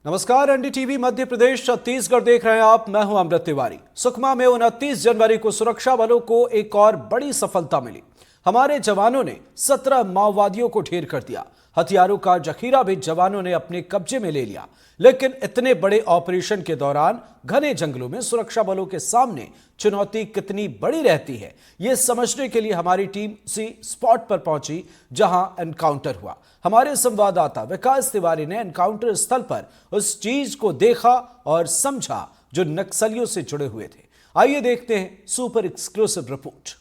नमस्कार, एनडीटीवी मध्य प्रदेश छत्तीसगढ़ देख रहे हैं आप। मैं हूं अमृत तिवारी। सुकमा में 29 जनवरी को सुरक्षा बलों को एक और बड़ी सफलता मिली। हमारे जवानों ने 17 माओवादियों को ढेर कर दिया। हथियारों का जखीरा भी जवानों ने अपने कब्जे में ले लिया। लेकिन इतने बड़े ऑपरेशन के दौरान घने जंगलों में सुरक्षा बलों के सामने चुनौती कितनी बड़ी रहती है, ये समझने के लिए हमारी टीम उसी स्पॉट पर पहुंची जहां एनकाउंटर हुआ। हमारे संवाददाता विकास तिवारी ने एनकाउंटर स्थल पर उस चीज को देखा और समझा जो नक्सलियों से जुड़े हुए थे। आइए देखते हैं सुपर एक्सक्लूसिव रिपोर्ट।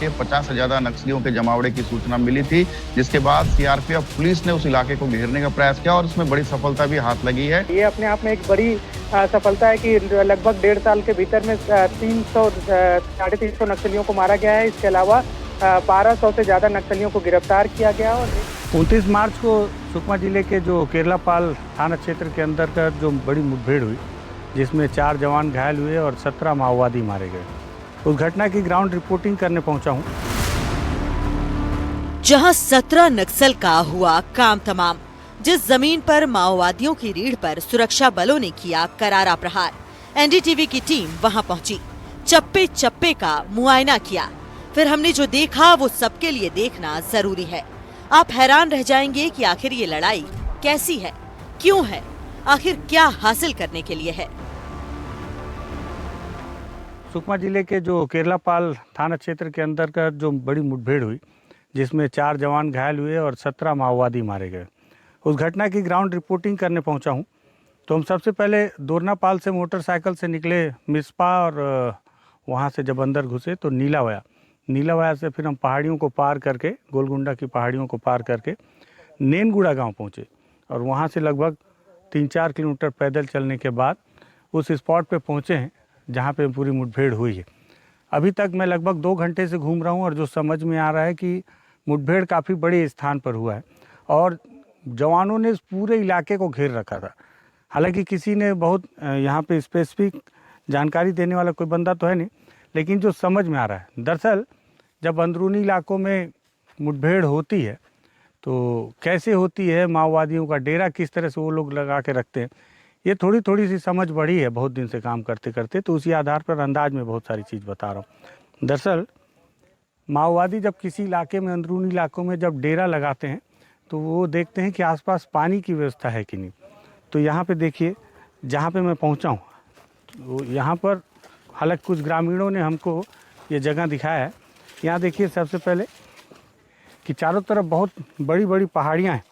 के 50 से ज्यादा नक्सलियों के जमावड़े की सूचना मिली थी, जिसके बाद सीआरपीएफ पुलिस ने उस इलाके को घेरने का प्रयास किया और इसमें बड़ी सफलता भी हाथ लगी है। ये अपने आप में एक बड़ी सफलता है कि लगभग 1.5 साल के भीतर में 300-350 नक्सलियों को मारा गया है। इसके अलावा 1200 से ज्यादा नक्सलियों को गिरफ्तार किया गया। और 29 मार्च को सुकमा जिले के जो केरलापाल थाना क्षेत्र के अंतर्गत जो बड़ी मुठभेड़ हुई, जिसमें 4 जवान घायल हुए और 17 माओवादी मारे गए, उस घटना की ग्राउंड रिपोर्टिंग करने पहुंचा हूं। जहां 17 नक्सल का हुआ काम तमाम। जिस जमीन पर माओवादियों की रीढ़ पर सुरक्षा बलों ने किया करारा प्रहार, एनडीटीवी की टीम वहां पहुंची, चप्पे चप्पे का मुआयना किया। फिर हमने जो देखा वो सबके लिए देखना जरूरी है। आप हैरान रह जाएंगे कि आखिर ये लड़ाई कैसी है, क्यों है, आखिर क्या हासिल करने के लिए है। सुकमा जिले के जो केरलापाल थाना क्षेत्र के अंतर्गत जो बड़ी मुठभेड़ हुई, जिसमें 4 जवान घायल हुए और 17 माओवादी मारे गए, उस घटना की ग्राउंड रिपोर्टिंग करने पहुंचा हूं। तो हम सबसे पहले दोरनापाल से मोटरसाइकिल से निकले मिसपा, और वहां से जब अंदर घुसे तो नीलावाया से फिर हम पहाड़ियों को पार करके, गोलगुंडा की पहाड़ियों को पार करके नेनगुड़ा गाँव पहुँचे। और वहाँ से लगभग 3-4 किलोमीटर पैदल चलने के बाद उस स्पॉट पर पहुँचे हैं जहाँ पे पूरी मुठभेड़ हुई है। अभी तक मैं लगभग 2 घंटे से घूम रहा हूँ और जो समझ में आ रहा है कि मुठभेड़ काफ़ी बड़े स्थान पर हुआ है और जवानों ने इस पूरे इलाके को घेर रखा था। हालांकि किसी ने बहुत यहाँ पे स्पेसिफिक जानकारी देने वाला कोई बंदा तो है नहीं, लेकिन जो समझ में आ रहा है, दरअसल जब अंदरूनी इलाकों में मुठभेड़ होती है तो कैसे होती है, माओवादियों का डेरा किस तरह से वो लोग लगा के रखते हैं, ये थोड़ी सी समझ बढ़ी है बहुत दिन से काम करते करते। तो उसी आधार पर अंदाज में बहुत सारी चीज़ बता रहा हूँ। दरअसल माओवादी जब किसी इलाके में, अंदरूनी इलाकों में जब डेरा लगाते हैं तो वो देखते हैं कि आसपास पानी की व्यवस्था है कि नहीं। तो यहाँ पे देखिए, जहाँ पे मैं पहुँचा हूँ, तो यहाँ पर हालांकि कुछ ग्रामीणों ने हमको ये जगह दिखाया है। यहाँ देखिए सबसे पहले कि चारों तरफ बहुत बड़ी बड़ी पहाड़ियाँ हैं,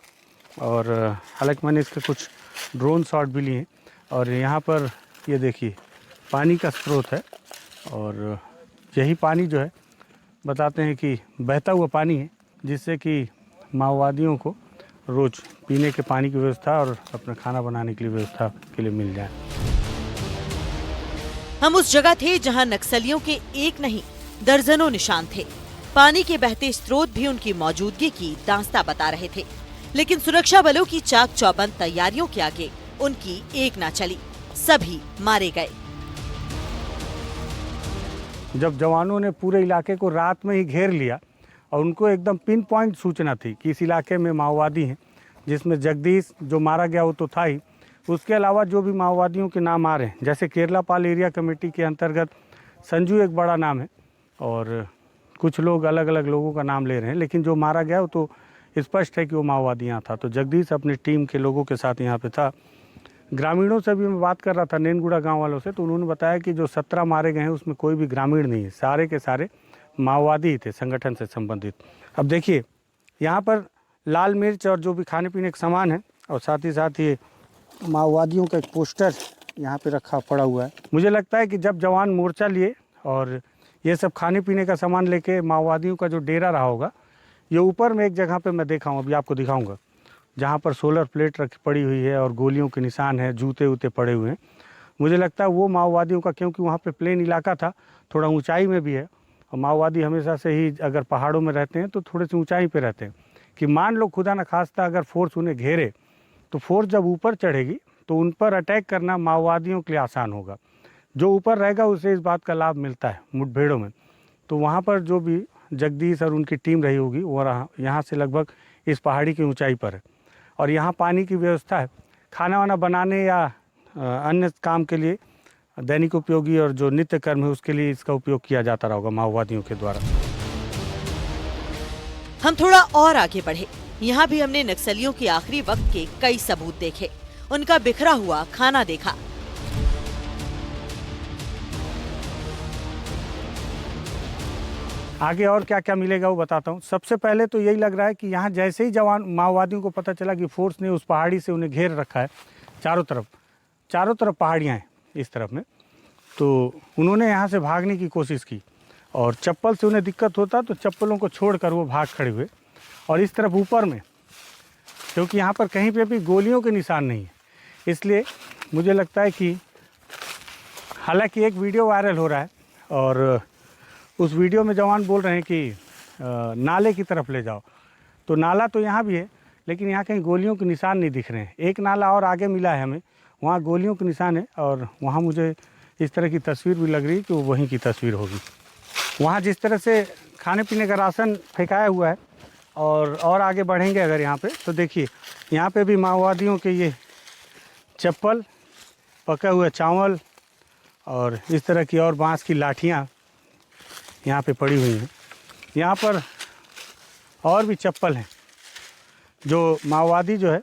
और हालांकि मैंने इसके कुछ ड्रोन शॉट भी लिए। और यहाँ पर ये देखिए पानी का स्रोत है, और यही पानी जो है बताते हैं कि बहता हुआ पानी है, जिससे कि माओवादियों को रोज़ पीने के पानी की व्यवस्था और अपना खाना बनाने के लिए व्यवस्था के लिए मिल जाए। हम उस जगह थे जहां नक्सलियों के एक नहीं दर्जनों निशान थे। पानी के बहते स्रोत भी उनकी मौजूदगी की दास्तां बता रहे थे। लेकिन सुरक्षा बलों की चाक चौबंद तैयारियों के आगे उनकी एक ना चली, सभी मारे गए। जब जवानों ने पूरे इलाके को रात में ही घेर लिया और उनको एकदम पिन पॉइंट सूचना थी कि इस इलाके में माओवादी हैं, जिसमें जगदीश जो मारा गया वो तो था ही, उसके अलावा जो भी माओवादियों के नाम आ रहे हैं, जैसे केरलापाल एरिया कमेटी के अंतर्गत संजू एक बड़ा नाम है, और कुछ लोग अलग अलग लोगों का नाम ले रहे हैं, लेकिन जो मारा गया वो तो स्पष्ट है कि वो माओवादी यहाँ था। तो जगदीश अपनी टीम के लोगों के साथ यहाँ पे था। ग्रामीणों से भी मैं बात कर रहा था, नेनगुड़ा गांव वालों से, तो उन्होंने बताया कि जो 17 मारे गए हैं उसमें कोई भी ग्रामीण नहीं है, सारे के सारे माओवादी ही थे, संगठन से संबंधित। अब देखिए यहाँ पर लाल मिर्च और जो भी खाने पीने का सामान है, और साथ ही साथ ये माओवादियों का एक पोस्टर यहाँ पे रखा पड़ा हुआ है। मुझे लगता है कि जब जवान मोर्चा लिए और ये सब खाने पीने का सामान लेके माओवादियों का जो डेरा रहा होगा, ये ऊपर में एक जगह पे मैं देखा हूँ, अभी आपको दिखाऊंगा, जहाँ पर सोलर प्लेट रखी पड़ी हुई है और गोलियों के निशान हैं, जूते वूते पड़े हुए हैं। मुझे लगता है वो माओवादियों का, क्योंकि वहाँ पे प्लेन इलाका था, थोड़ा ऊंचाई में भी है, और माओवादी हमेशा से ही अगर पहाड़ों में रहते हैं तो थोड़े से ऊंचाई पे रहते हैं, कि मान लो खुदा न खास्ता अगर फोर्स उन्हें घेरे तो फोर्स जब ऊपर चढ़ेगी तो उन पर अटैक करना माओवादियों के लिए आसान होगा। जो ऊपर रहेगा उसे इस बात का लाभ मिलता है मुठभेड़ों में। तो वहाँ पर जो भी जगदीश और उनकी टीम रही होगी वो यहाँ से लगभग इस पहाड़ी की ऊंचाई पर है और यहाँ पानी की व्यवस्था है। खाना वाना बनाने या अन्य काम के लिए दैनिक उपयोगी और जो नित्य कर्म है उसके लिए इसका उपयोग किया जाता रहा होगा माओवादियों के द्वारा। हम थोड़ा और आगे बढ़े। यहाँ भी हमने नक्सलियों के आखिरी वक्त के कई सबूत देखे, उनका बिखरा हुआ खाना देखा। आगे और क्या क्या मिलेगा वो बताता हूँ। सबसे पहले तो यही लग रहा है कि यहाँ जैसे ही जवान माओवादियों को पता चला कि फोर्स ने उस पहाड़ी से उन्हें घेर रखा है, चारों तरफ पहाड़ियाँ हैं इस तरफ में, तो उन्होंने यहाँ से भागने की कोशिश की और चप्पल से उन्हें दिक्कत होता तो चप्पलों को छोड़कर वो भाग खड़े हुए। और इस तरफ ऊपर में क्योंकि यहाँ पर कहीं पे भी गोलियों के निशान नहीं है, इसलिए मुझे लगता है कि हालांकि एक वीडियो वायरल हो रहा है और उस वीडियो में जवान बोल रहे हैं कि नाले की तरफ ले जाओ, तो नाला तो यहाँ भी है लेकिन यहाँ कहीं गोलियों के निशान नहीं दिख रहे हैं। एक नाला और आगे मिला है हमें, वहाँ गोलियों के निशान है और वहाँ मुझे इस तरह की तस्वीर भी लग रही है कि वो वहीं की तस्वीर होगी। वहाँ जिस तरह से खाने पीने का राशन फेंकाया हुआ है और आगे बढ़ेंगे अगर यहाँ पे तो देखिए यहाँ पे भी माओवादियों के ये चप्पल, पका हुआ चावल और इस तरह की और बांस की लाठियाँ यहाँ पे पड़ी हुई हैं। यहाँ पर और भी चप्पल हैं जो माओवादी जो है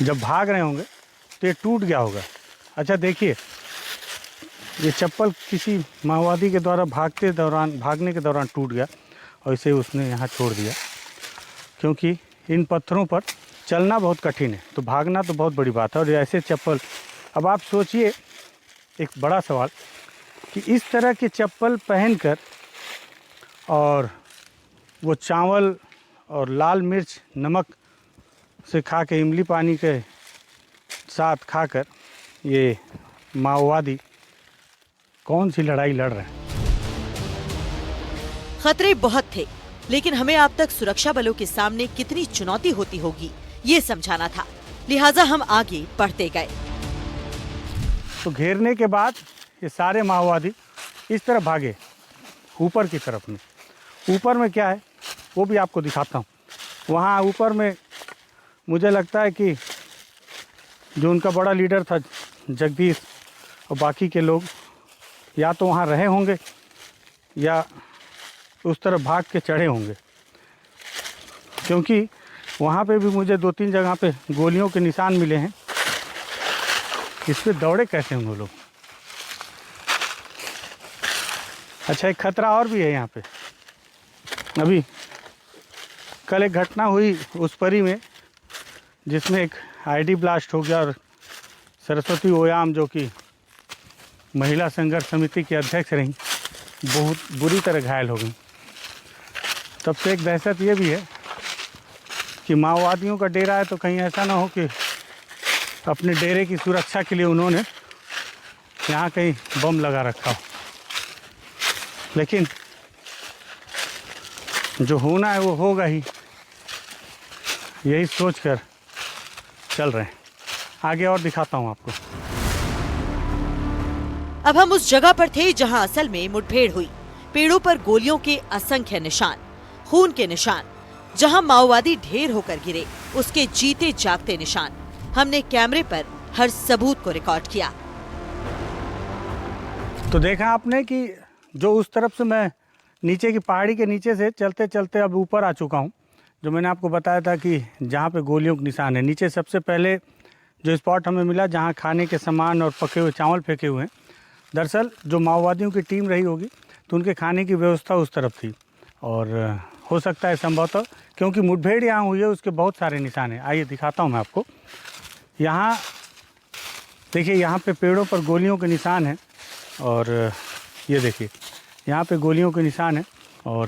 जब भाग रहे होंगे तो ये टूट गया होगा। अच्छा देखिए ये चप्पल किसी माओवादी के द्वारा भागने के दौरान टूट गया और इसे उसने यहाँ छोड़ दिया, क्योंकि इन पत्थरों पर चलना बहुत कठिन है तो भागना तो बहुत बड़ी बात है। और ऐसे चप्पल, अब आप सोचिए एक बड़ा सवाल कि इस तरह के चप्पल पहनकर और वो चावल और लाल मिर्च नमक से खा के इमली पानी के साथ खाकर ये माओवादी कौन सी लड़ाई लड़ रहे हैं। खतरे बहुत थे, लेकिन हमें अब तक सुरक्षा बलों के सामने कितनी चुनौती होती होगी ये समझाना था, लिहाजा हम आगे बढ़ते गए। तो घेरने के बाद ये सारे माओवादी इस तरफ भागे ऊपर की तरफ में। ऊपर में क्या है वो भी आपको दिखाता हूँ। वहाँ ऊपर में मुझे लगता है कि जो उनका बड़ा लीडर था जगदीश और बाकी के लोग या तो वहाँ रहे होंगे या उस तरफ भाग के चढ़े होंगे, क्योंकि वहाँ पे भी मुझे 2-3 जगह पे गोलियों के निशान मिले हैं। इस पे दौड़े कैसे होंगे लोग। अच्छा एक खतरा और भी है यहाँ पे। अभी कल एक घटना हुई उस परी में जिसमें एक आईडी ब्लास्ट हो गया और सरस्वती ओयाम जो कि महिला संघर्ष समिति की अध्यक्ष रहीं बहुत बुरी तरह घायल हो गई। तब से एक दहशत ये भी है कि माओवादियों का डेरा है तो कहीं ऐसा ना हो कि अपने डेरे की सुरक्षा के लिए उन्होंने यहाँ कहीं बम लगा रखा हो। लेकिन जो होना है वो होगा ही, यही सोचकर चल रहे हैं। आगे और दिखाता हूँ आपको। अब हम उस जगह पर थे जहां असल में मुठभेड़ हुई। पेड़ों पर गोलियों के असंख्य निशान, खून के निशान, जहां माओवादी ढेर होकर गिरे उसके जीते जागते निशान। हमने कैमरे पर हर सबूत को रिकॉर्ड किया। तो देखा आपने कि जो उस तरफ से मैं नीचे की पहाड़ी के नीचे से चलते चलते अब ऊपर आ चुका हूँ। जो मैंने आपको बताया था कि जहाँ पे गोलियों के निशान है, नीचे सबसे पहले जो स्पॉट हमें मिला जहाँ खाने के सामान और पके हुए चावल फेंके हुए हैं, दरअसल जो माओवादियों की टीम रही होगी तो उनके खाने की व्यवस्था उस तरफ थी और हो सकता है संभवतः क्योंकि मुठभेड़ यहाँ हुई है उसके बहुत सारे निशान हैं। आइए दिखाता हूँ मैं आपको। यहाँ देखिए, यहाँ पे पेड़ों पर गोलियों के निशान हैं और ये देखिए यहाँ पे गोलियों के निशान हैं और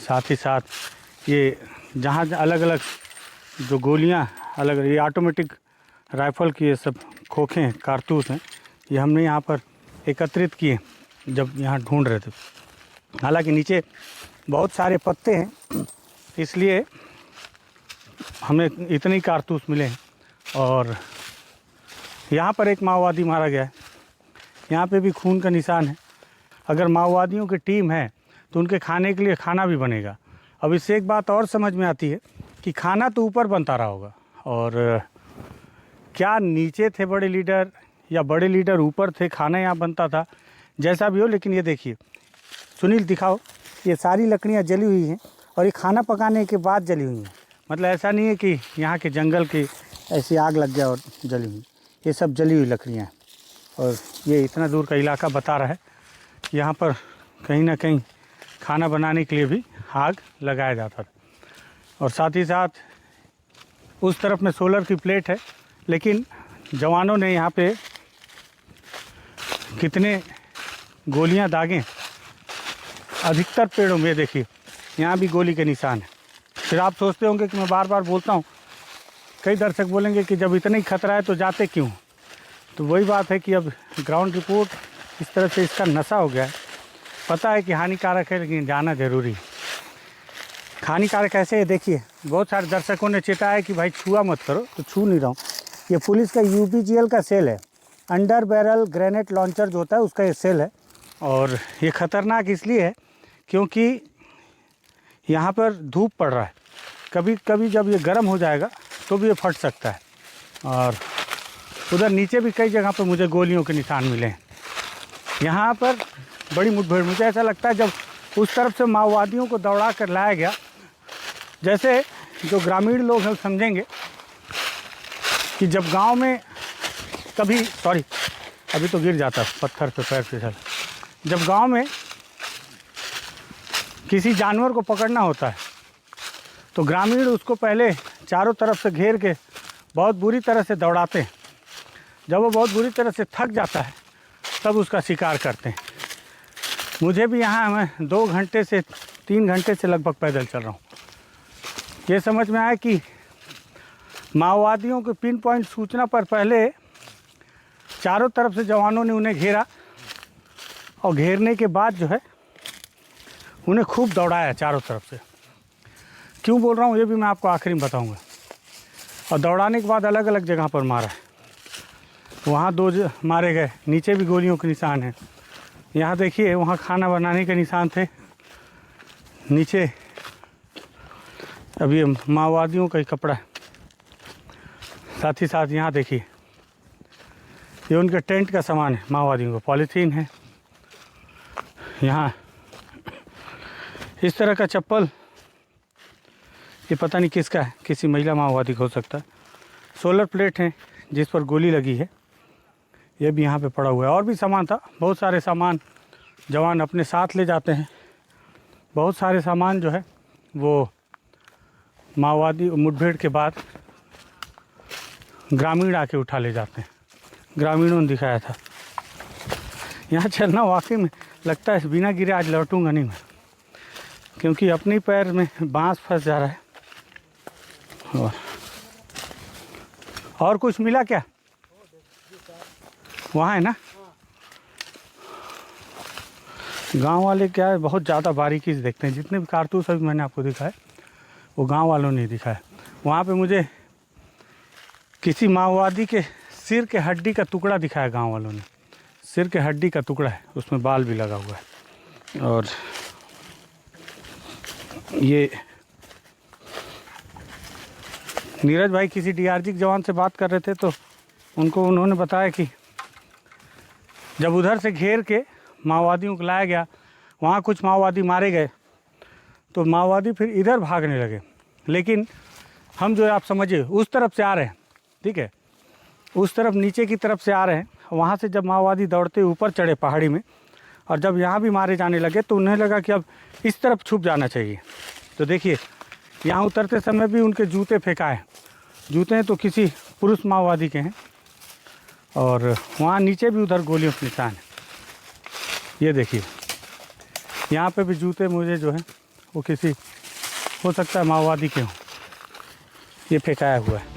साथ ही साथ ये जहाँ अलग अलग जो गोलियाँ अलग, ये ऑटोमेटिक राइफ़ल की ये सब खोखे हैं, कारतूस हैं, ये हमने यहाँ पर एकत्रित किए जब यहाँ ढूंढ रहे थे। हालांकि नीचे बहुत सारे पत्ते हैं इसलिए हमें इतने कारतूस मिले हैं। और यहाँ पर एक माओवादी मारा गया है, यहाँ पे भी खून का निशान है। अगर माओवादियों की टीम है तो उनके खाने के लिए खाना भी बनेगा। अब इससे एक बात और समझ में आती है कि खाना तो ऊपर बनता रहा होगा, और क्या नीचे थे बड़े लीडर या बड़े लीडर ऊपर थे, खाना यहाँ बनता था, जैसा भी हो। लेकिन ये देखिए सुनील, दिखाओ, ये सारी लकड़ियाँ जली हुई हैं और ये खाना पकाने के बाद जली हुई हैं। मतलब ऐसा नहीं है कि यहाँ के जंगल की ऐसी आग लग गया और जली हुई, ये सब जली हुई लकड़ियाँ हैं। और ये इतना दूर का इलाका बता रहा है कि यहाँ पर कहीं ना कहीं खाना बनाने के लिए भी आग लगाया जाता था। और साथ ही साथ उस तरफ में सोलर की प्लेट है, लेकिन जवानों ने यहाँ पे कितने गोलियां दागे, अधिकतर पेड़ों में देखिए यहाँ भी गोली के निशान है। फिर आप सोचते होंगे कि मैं बार बार बोलता हूँ, कई दर्शक बोलेंगे कि जब इतना ही खतरा है तो जाते क्यों। तो वही बात है कि अब ग्राउंड रिपोर्ट इस तरह से इसका नशा हो गया है। पता है कि हानिकारक है, लेकिन जाना ज़रूरी है। हानिकारक कैसे है देखिए, बहुत सारे दर्शकों ने चेताया कि भाई छुआ मत करो, तो छू नहीं रहा हूँ। ये पुलिस का UPGL का सेल है, अंडर बैरल ग्रेनेड लॉन्चर जो होता है उसका ये सेल है। और ये ख़तरनाक इसलिए है क्योंकि यहाँ पर धूप पड़ रहा है, कभी कभी जब ये गर्म हो जाएगा तो भी ये फट सकता है। और उधर नीचे भी कई जगह पर मुझे गोलियों के निशान मिले हैं। यहाँ पर बड़ी मुठभेड़, मुझे ऐसा लगता है जब उस तरफ से माओवादियों को दौड़ा कर लाया गया, जैसे जो ग्रामीण लोग हैं समझेंगे कि जब गांव में कभी अभी तो गिर जाता पत्थर पे पैर फिसल, जब गांव में किसी जानवर को पकड़ना होता है तो ग्रामीण उसको पहले चारों तरफ से घेर के बहुत बुरी तरह से दौड़ाते हैं। जब वो बहुत बुरी तरह से थक जाता है तब उसका शिकार करते हैं। मुझे भी यहाँ मैं 2 घंटे से 3 घंटे से लगभग पैदल चल रहा हूँ। ये समझ में आया कि माओवादियों के पिन पॉइंट सूचना पर पहले चारों तरफ से जवानों ने उन्हें घेरा, और घेरने के बाद जो है उन्हें खूब दौड़ाया चारों तरफ से। क्यों बोल रहा हूँ ये भी मैं आपको आखिरी में बताऊँगा। और दौड़ाने के बाद अलग अलग जगह पर मारा है। वहाँ 2 मारे गए, नीचे भी गोलियों के निशान हैं। यहाँ देखिए वहाँ खाना बनाने के निशान थे, नीचे अभी माओवादियों का ही कपड़ा है। साथ ही साथ यहाँ देखिए ये उनके टेंट का सामान है, माओवादियों का पॉलीथीन है। यहाँ इस तरह का चप्पल, ये पता नहीं किसका है, किसी महिला माओवादी का हो सकता है। सोलर प्लेट है जिस पर गोली लगी है, ये भी यहाँ पे पड़ा हुआ है। और भी सामान था, बहुत सारे सामान जवान अपने साथ ले जाते हैं। बहुत सारे सामान जो है वो माओवादी मुठभेड़ के बाद ग्रामीण आके उठा ले जाते हैं। ग्रामीणों ने दिखाया था। यहाँ चलना वाकई में लगता है बिना गिरे आज लौटूंगा नहीं मैं, क्योंकि अपने पैर में बांस फंस जा रहा है। और कुछ मिला क्या? वहाँ है ना। गांव वाले क्या है, बहुत ज़्यादा बारीकी से देखते हैं। जितने भी कारतूस अभी मैंने आपको दिखाए वो गांव वालों ने दिखाया। वहाँ पे मुझे किसी माओवादी के सिर के हड्डी का टुकड़ा दिखाया गांव वालों ने। सिर के हड्डी का टुकड़ा है, उसमें बाल भी लगा हुआ है। और ये नीरज भाई किसी DRG जवान से बात कर रहे थे तो उन्होंने बताया कि जब उधर से घेर के माओवादियों को लाया गया, वहाँ कुछ माओवादी मारे गए तो माओवादी फिर इधर भागने लगे। लेकिन हम जो है आप समझिए उस तरफ से आ रहे हैं, ठीक है, उस तरफ नीचे की तरफ से आ रहे हैं। वहाँ से जब माओवादी दौड़ते ऊपर चढ़े पहाड़ी में, और जब यहाँ भी मारे जाने लगे तो उन्हें लगा कि अब इस तरफ छुप जाना चाहिए। तो देखिए यहाँ उतरते समय भी उनके जूते फेंकाए। जूते तो किसी पुरुष माओवादी के हैं, और वहाँ नीचे भी उधर गोलियों के निशान है। ये देखिए यहाँ पे भी जूते मुझे जो है वो किसी हो सकता है माओवादी के हों, ये फेंकाया हुआ है।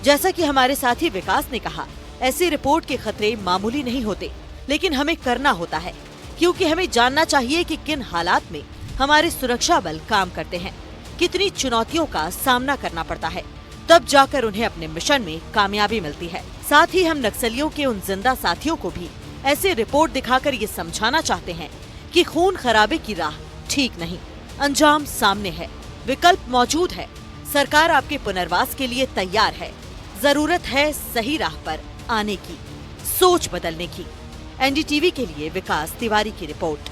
जैसा कि हमारे साथी विकास ने कहा, ऐसी रिपोर्ट के खतरे मामूली नहीं होते, लेकिन हमें करना होता है, क्योंकि हमें जानना चाहिए कि किन हालात में हमारे सुरक्षा बल काम करते हैं, कितनी चुनौतियों का सामना करना पड़ता है, तब जाकर उन्हें अपने मिशन में कामयाबी मिलती है। साथ ही हम नक्सलियों के उन जिंदा साथियों को भी ऐसे रिपोर्ट दिखाकर ये समझाना चाहते हैं कि खून खराबे की राह ठीक नहीं, अंजाम सामने है, विकल्प मौजूद है, सरकार आपके पुनर्वास के लिए तैयार है, जरूरत है सही राह पर आने की, सोच बदलने की। एनडीटीवी के लिए विकास तिवारी की रिपोर्ट।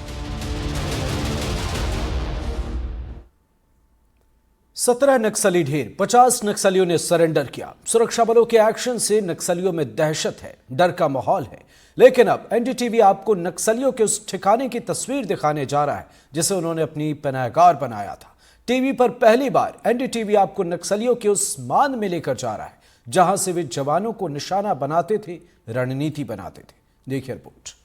17 नक्सली ढेर, 50 नक्सलियों ने सरेंडर किया। सुरक्षा बलों के एक्शन से नक्सलियों में दहशत है, डर का माहौल है। लेकिन अब एनडीटीवी आपको नक्सलियों के उस ठिकाने की तस्वीर दिखाने जा रहा है जिसे उन्होंने अपनी पनाहगाह बनाया था। टीवी पर पहली बार एनडीटीवी आपको नक्सलियों के उस मान में लेकर जा रहा है जहां से वे जवानों को निशाना बनाते थे, रणनीति बनाते थे। देखिए रिपोर्ट।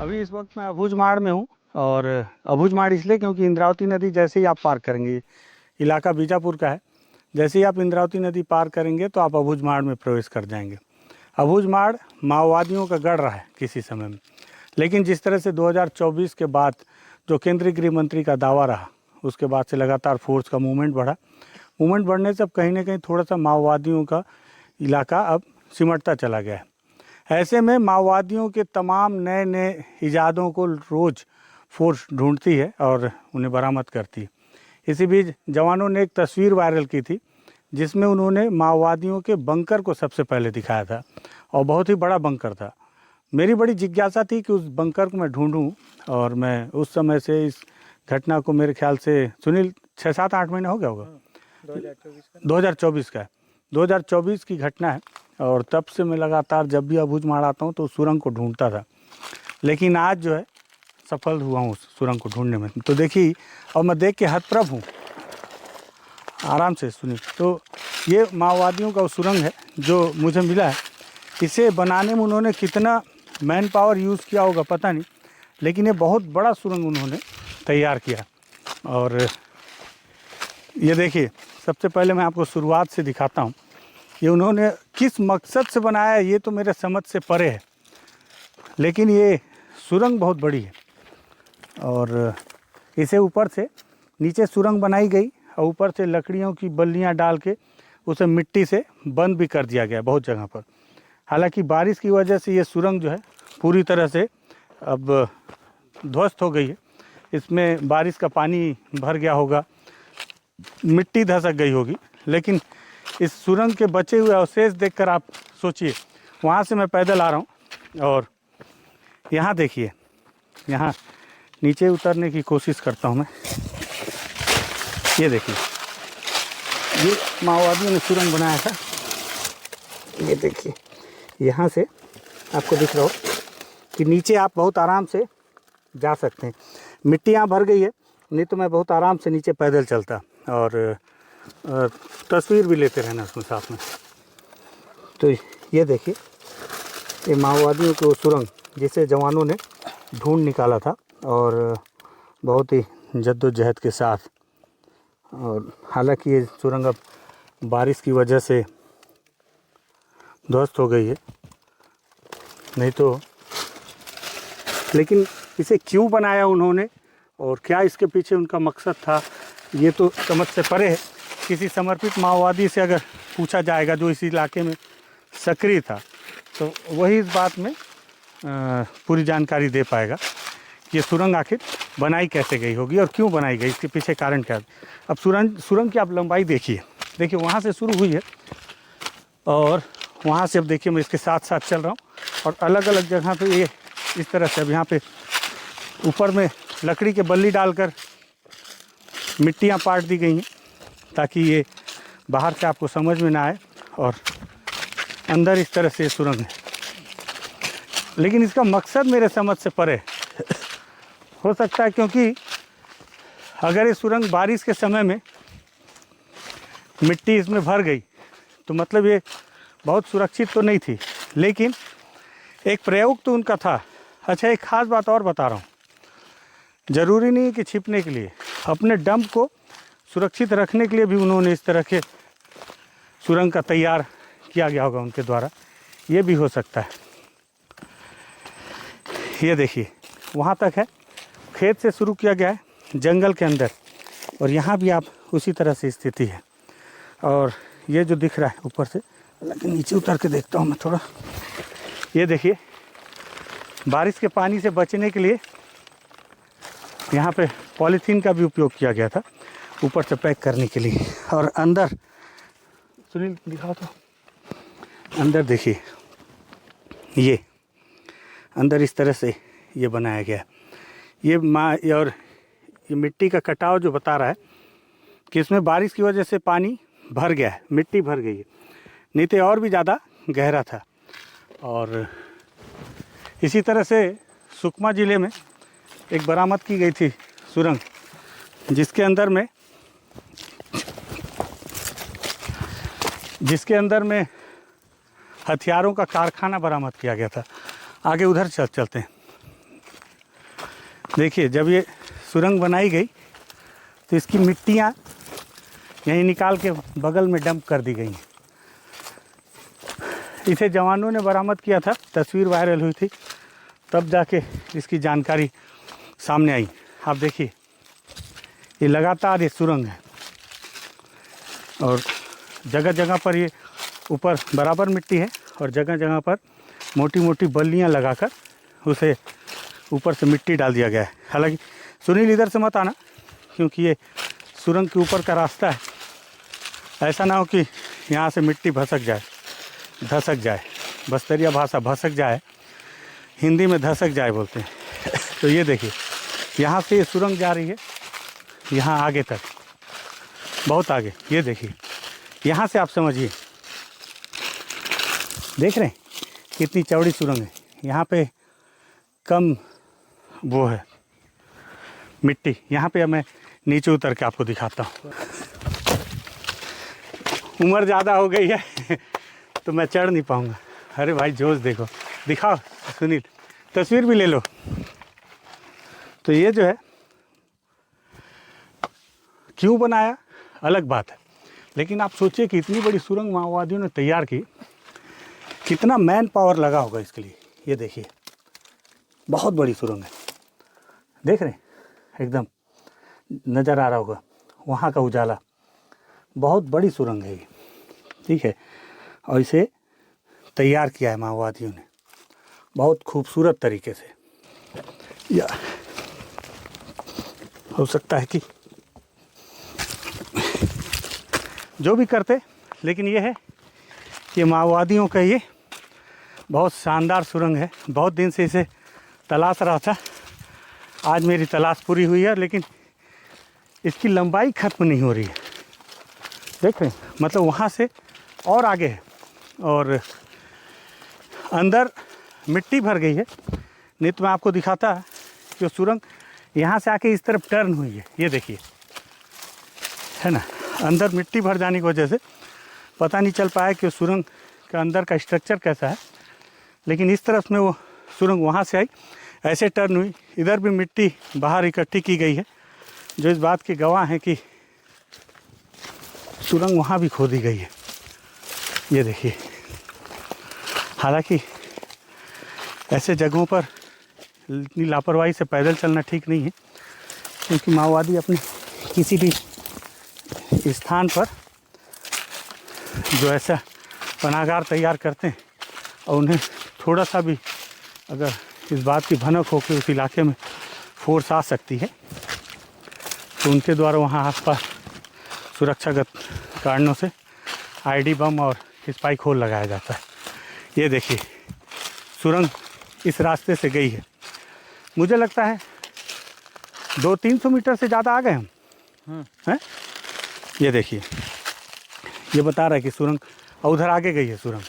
अभी इस वक्त मैं अबूझमाड़ में हूँ, और अबूझमाड़ इसलिए क्योंकि इंद्रावती नदी जैसे ही आप पार करेंगे, इलाका बीजापुर का है, जैसे ही आप इंद्रावती नदी पार करेंगे तो आप अबूझमाड़ में प्रवेश कर जाएंगे। अबूझमाड़ माओवादियों का गढ़ रहा है किसी समय में, लेकिन जिस तरह से 2024 के बाद जो केंद्रीय गृह मंत्री का दावा रहा, उसके बाद से लगातार फोर्स का मूवमेंट बढ़ा। मूवमेंट बढ़ने से अब कहीं ना कहीं थोड़ा सा माओवादियों का इलाका अब सिमटता चला गया है। ऐसे में माओवादियों के तमाम नए नए इजादों को रोज़ फोर्स ढूंढती है और उन्हें बरामद करती है। इसी बीच जवानों ने एक तस्वीर वायरल की थी जिसमें उन्होंने माओवादियों के बंकर को सबसे पहले दिखाया था, और बहुत ही बड़ा बंकर था। मेरी बड़ी जिज्ञासा थी कि उस बंकर को मैं ढूंढूं, और मैं उस समय से इस घटना को, मेरे ख्याल से सुनील 6-7-8 महीने हो गया होगा, 2024 का है, 2024 की घटना है। और तब से मैं लगातार जब भी अबूझमाड़ आता हूँ तो उस सुरंग को ढूंढता था, लेकिन आज जो है सफल हुआ हूँ उस सुरंग को ढूंढने में। तो देखिए, और मैं देख के हतप्रभ हूँ, आराम से सुनिए। तो ये माओवादियों का वो सुरंग है जो मुझे मिला है। इसे बनाने में उन्होंने कितना मैन पावर यूज़ किया होगा पता नहीं, लेकिन ये बहुत बड़ा सुरंग उन्होंने तैयार किया। और ये देखिए, सबसे पहले मैं आपको शुरुआत से दिखाता हूँ। ये उन्होंने किस मकसद से बनाया है ये तो मेरे समझ से परे है, लेकिन ये सुरंग बहुत बड़ी है। और इसे ऊपर से नीचे सुरंग बनाई गई और ऊपर से लकड़ियों की बल्लियां डाल के उसे मिट्टी से बंद भी कर दिया गया बहुत जगह पर। हालांकि बारिश की वजह से ये सुरंग जो है पूरी तरह से अब ध्वस्त हो गई है। इसमें बारिश का पानी भर गया होगा, मिट्टी धसक गई होगी, लेकिन इस सुरंग के बचे हुए अवशेष देखकर आप सोचिए। वहाँ से मैं पैदल आ रहा हूँ और यहाँ देखिए, यहाँ नीचे उतरने की कोशिश करता हूँ मैं। ये देखिए, ये माओवादियों ने सुरंग बनाया था। ये देखिए, यहाँ से आपको दिख रहा हो कि नीचे आप बहुत आराम से जा सकते हैं। मिट्टी यहाँ भर गई है, नहीं तो मैं बहुत आराम से नीचे पैदल चलता और तस्वीर भी लेते रहना उसमें साथ में। तो ये देखिए, ये माओवादियों की वो सुरंग जिसे जवानों ने ढूंढ निकाला था, और बहुत ही जद्दोजहद के साथ। और हालांकि ये सुरंग अब बारिश की वजह से ध्वस्त हो गई है, नहीं तो, लेकिन इसे क्यों बनाया उन्होंने और क्या इसके पीछे उनका मकसद था ये तो समझ से परे है। किसी समर्पित माओवादी से अगर पूछा जाएगा जो इस इलाके में सक्रिय था, तो वही इस बात में पूरी जानकारी दे पाएगा कि ये सुरंग आखिर बनाई कैसे गई होगी और क्यों बनाई गई, इसके पीछे कारण क्या है। अब सुरंग की आप लंबाई देखिए, वहाँ से शुरू हुई है और वहाँ से अब देखिए मैं इसके साथ साथ चल रहा हूँ और अलग अलग जगह पे ये इस तरह से अब यहाँ पे ऊपर में लकड़ी के बल्ली डालकर मिट्टियाँ पाट दी गई हैं ताकि ये बाहर से आपको समझ में ना आए, और अंदर इस तरह से सुरंग है। लेकिन इसका मकसद मेरे समझ से परे हो सकता है, क्योंकि अगर ये सुरंग बारिश के समय में मिट्टी इसमें भर गई तो मतलब ये बहुत सुरक्षित तो नहीं थी, लेकिन एक प्रयोग तो उनका था। अच्छा, एक ख़ास बात और बता रहा हूँ, ज़रूरी नहीं है कि छिपने के लिए, अपने डंप को सुरक्षित रखने के लिए भी उन्होंने इस तरह के सुरंग का तैयार किया गया होगा उनके द्वारा, ये भी हो सकता है। ये देखिए वहाँ तक है, खेत से शुरू किया गया है जंगल के अंदर, और यहाँ भी आप उसी तरह से स्थिति है। और ये जो दिख रहा है ऊपर से, लेकिन नीचे उतर के देखता हूँ मैं थोड़ा। ये देखिए बारिश के पानी से बचने के लिए यहाँ पे पॉलीथीन का भी उपयोग किया गया था ऊपर से पैक करने के लिए। और अंदर सुनील दिखाओ तो, अंदर देखिए ये अंदर इस तरह से ये बनाया गया है। ये और ये मिट्टी का कटाव जो बता रहा है कि इसमें बारिश की वजह से पानी भर गया है, मिट्टी भर गई है, नहीं तो और भी ज़्यादा गहरा था। और इसी तरह से सुकमा ज़िले में एक बरामद की गई थी सुरंग, जिसके अंदर में हथियारों का कारखाना बरामद किया गया था। आगे उधर चलते हैं। देखिए जब ये सुरंग बनाई गई तो इसकी मिट्टियाँ यहीं निकाल के बगल में डंप कर दी गई। इसे जवानों ने बरामद किया था, तस्वीर वायरल हुई थी, तब जाके इसकी जानकारी सामने आई। आप देखिए ये लगातार ये सुरंग है और जगह जगह पर ये ऊपर बराबर मिट्टी है और जगह जगह पर मोटी मोटी बल्लियाँ लगाकर उसे ऊपर से मिट्टी डाल दिया गया है। हालांकि सुनील इधर से मत आना, क्योंकि ये सुरंग के ऊपर का रास्ता है, ऐसा ना हो कि यहाँ से मिट्टी धसक जाए। बस्तरिया भाषा भसक जाए, हिंदी में धसक जाए बोलते हैं। तो ये देखिए यहाँ से ये सुरंग जा रही है यहाँ आगे तक, बहुत आगे। ये देखिए यहाँ से आप समझिए, देख रहे हैं कितनी चौड़ी सुरंग है। यहाँ पे कम वो है मिट्टी। यहाँ पे मैं नीचे उतर के आपको दिखाता हूँ। उम्र ज़्यादा हो गई है तो मैं चढ़ नहीं पाऊँगा। अरे भाई जोश देखो, दिखाओ सुनील, तस्वीर भी ले लो। तो ये जो है क्यों बनाया अलग बात है, लेकिन आप सोचिए कि इतनी बड़ी सुरंग माओवादियों ने तैयार की, कितना मैन पावर लगा होगा इसके लिए। ये देखिए बहुत बड़ी सुरंग है, देख रहे हैं, एकदम नज़र आ रहा होगा वहाँ का उजाला। बहुत बड़ी सुरंग है ये, ठीक है। और इसे तैयार किया है माओवादियों ने बहुत खूबसूरत तरीके से। या हो सकता है कि जो भी करते, लेकिन ये है कि माओवादियों का ये बहुत शानदार सुरंग है। बहुत दिन से इसे तलाश रहा था, आज मेरी तलाश पूरी हुई है, लेकिन इसकी लंबाई ख़त्म नहीं हो रही है। देख रहे हैं, मतलब वहाँ से और आगे है और अंदर मिट्टी भर गई है। नहीं तो मैं आपको दिखाता कि सुरंग यहाँ से आके इस तरफ टर्न हुई है। ये देखिए, है ना, अंदर मिट्टी भर जाने की वजह से पता नहीं चल पाया कि सुरंग का अंदर का स्ट्रक्चर कैसा है। लेकिन इस तरफ में वो सुरंग वहाँ से आई, ऐसे टर्न हुई, इधर भी मिट्टी बाहर इकट्ठी की गई है, जो इस बात के गवाह हैं कि सुरंग वहाँ भी खोदी गई है। ये देखिए, हालांकि ऐसे जगहों पर इतनी लापरवाही से पैदल चलना ठीक नहीं है, क्योंकि माओवादी अपने किसी भी स्थान पर जो ऐसा पनाहगार तैयार करते हैं और उन्हें थोड़ा सा भी अगर इस बात की भनक हो कि उस इलाके में फोर्स आ सकती है, तो उनके द्वारा वहाँ आसपास सुरक्षागत कारणों से आईडी बम और स्पाइक होल लगाया जाता है। ये देखिए, सुरंग इस रास्ते से गई है। मुझे लगता है 200-300 मीटर से ज़्यादा आ गए हम हैं। ये देखिए, ये बता रहा है कि सुरंग उधर आगे गई है सुरंग,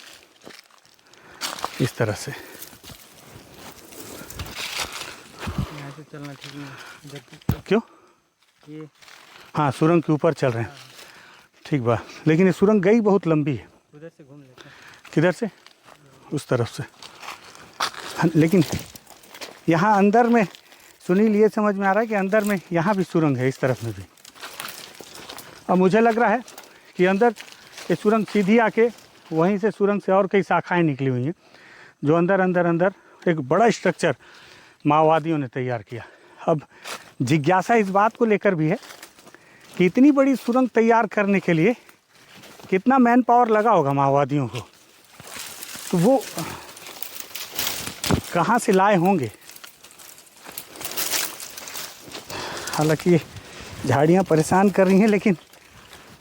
इस तरह से। यहाँ से चलना ठीक नहीं। क्यों? ये हाँ, सुरंग के ऊपर चल रहे हैं, ठीक बात। लेकिन ये सुरंग गई बहुत लंबी है। उधर से घूम लेते हैं। किधर से? उस तरफ से। लेकिन यहाँ अंदर में सुनील, ये समझ में आ रहा है कि अंदर में यहाँ भी सुरंग है, इस तरफ में भी। अब मुझे लग रहा है कि अंदर ये सुरंग सीधी आके वहीं से सुरंग से और कई शाखाएं निकली हुई हैं, जो अंदर अंदर अंदर एक बड़ा स्ट्रक्चर माओवादियों ने तैयार किया। अब जिज्ञासा इस बात को लेकर भी है कि इतनी बड़ी सुरंग तैयार करने के लिए कितना मैन पावर लगा होगा माओवादियों को, तो वो कहाँ से लाए होंगे। हालांकि झाड़ियाँ परेशान कर रही हैं, लेकिन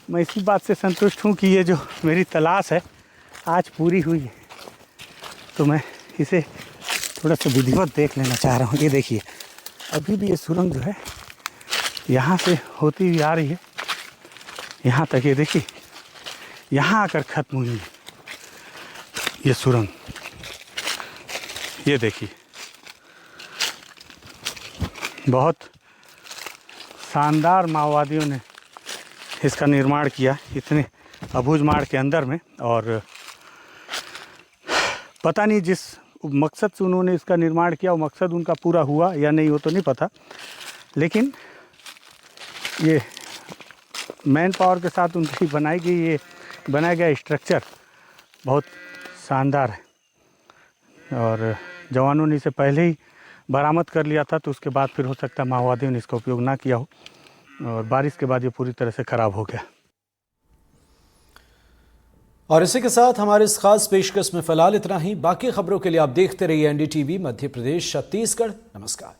मैं इसी बात से संतुष्ट हूँ कि ये जो मेरी तलाश है आज पूरी हुई है। तो मैं इसे थोड़ा सा विधिवत देख लेना चाह रहा हूँ। ये देखिए, अभी भी ये सुरंग जो है यहाँ से होती हुई आ रही है यहाँ तक। ये देखिए, यहाँ आकर ख़त्म हुई है ये सुरंग। ये देखिए, बहुत शानदार माओवादियों ने इसका निर्माण किया इतने अबूझमाड़ के अंदर में। और पता नहीं जिस मकसद से उन्होंने इसका निर्माण किया वो मकसद उनका पूरा हुआ या नहीं, वो तो नहीं पता, लेकिन ये मैन पावर के साथ उनकी बनाया गया स्ट्रक्चर बहुत शानदार है। और जवानों ने इसे पहले ही बरामद कर लिया था, तो उसके बाद फिर हो सकता है माओवादियों ने इसका उपयोग ना किया हो, और बारिश के बाद ये पूरी तरह से ख़राब हो गया। और इसी के साथ हमारे इस खास पेशकश में फिलहाल इतना ही। बाकी खबरों के लिए आप देखते रहिए NDTV मध्य प्रदेश छत्तीसगढ़। नमस्कार।